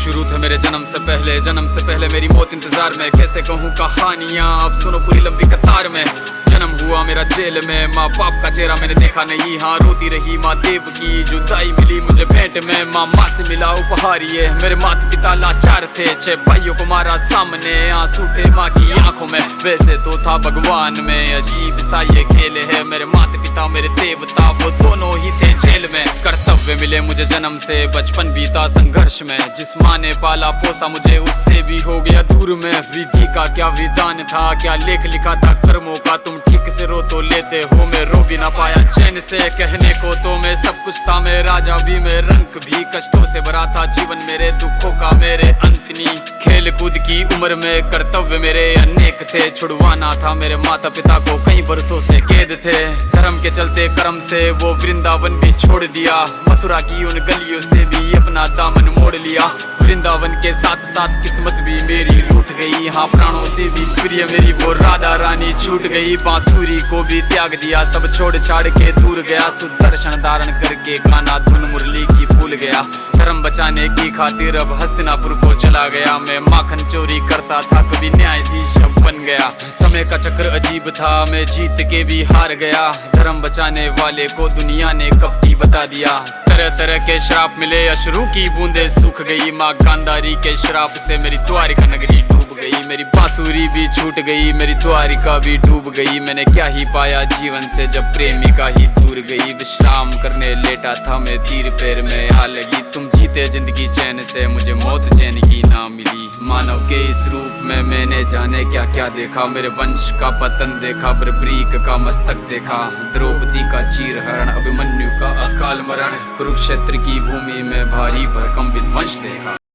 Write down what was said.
शुरू थे मेरे जन्म से पहले मेरी मौत इंतजार में। कैसे कहूँ कहानियाँ, अब सुनो पूरी लंबी कतार में। जन्म हुआ मेरा जेल में, माँ बाप का चेहरा मैंने देखा नहीं। हाँ रोती रही माँ देव की, जुदाई मिली मुझे भेंट में। माँ से मिला उपहार ये, मेरे माता पिता लाचार थे। 6 भाइयों को मारा सामने, आंसू थे माँ की आंखों में। वैसे तो था भगवान में, अजीब सा ये खेल है। मेरे माता पिता मेरे देवता, वो दोनों ही थे जेल में। कर्तव्य मिले मुझे जन्म से, बचपन बीता संघर्ष में। जिस माँ ने पाला पोसा मुझे, उससे भी हो गया दूर में। विधि का क्या विधान था, क्या लेख लिखा था कर्मों का। तुम ठीक से रो तो लेते हो, मैं रो भी ना पाया चैन से। कहने को तो मैं सब कुछ था, मैं राजा भी, मैं रंग भी। कष्टों से भरा था जीवन मेरे, दुखों का मेरे अंत नहीं। खेल कूद की उम्र में कर्तव्य मेरे अनेक थे। छुड़वाना था मेरे माता पिता को, कई बरसों से कैद थे। धर्म के चलते कर्म से वो वृंदावन भी छोड़ दिया। मथुरा की उन गलियों से भी अपना दामन मोड़ लिया। वृंदावन के साथ साथ किस्मत भी मेरी रूठ गई। हाँ प्राणों से भी प्रिय मेरी वो राधा रानी छूट गई। बांसुरी को भी त्याग दिया, सब छोड़ छाड़ के दूर गया। सुदर्शन धारण करके गाना धुन मुरली की भूल गया। धर्म बचाने की खातिर अब हस्तिनापुर को चला गया। मैं माखन चोरी करता था, कभी न्यायाधीश बन गया। समय का चक्र अजीब था, मैं जीत के भी हार गया। धर्म बचाने वाले को दुनिया ने कपटी बता दिया। तरह तरह के श्राप मिले, अश्रु की बूंदे सूख गई। माँ गांधारी के श्राप से मेरी द्वारिका नगरी डूब गई। मेरी बांसुरी भी छूट गई, मेरी द्वारिका भी डूब गई। मैंने क्या ही पाया जीवन से, जब प्रेमिका ही दूर गई। विश्राम करने लेटा था मैं, तीर पैर में आ लगी। तुम जीते जिंदगी चैन से, मुझे मौत चैन की ना मिली। मानव के इस रूप में मैंने जाने क्या क्या देखा। मेरे वंश का पतन देखा, बर्बरीक का मस्तक देखा। द्रौपदी का चीर हरण, अभिमन्यु का अकाल मरण। कुरुक्षेत्र की भूमि में भारी भरकम विध्वंस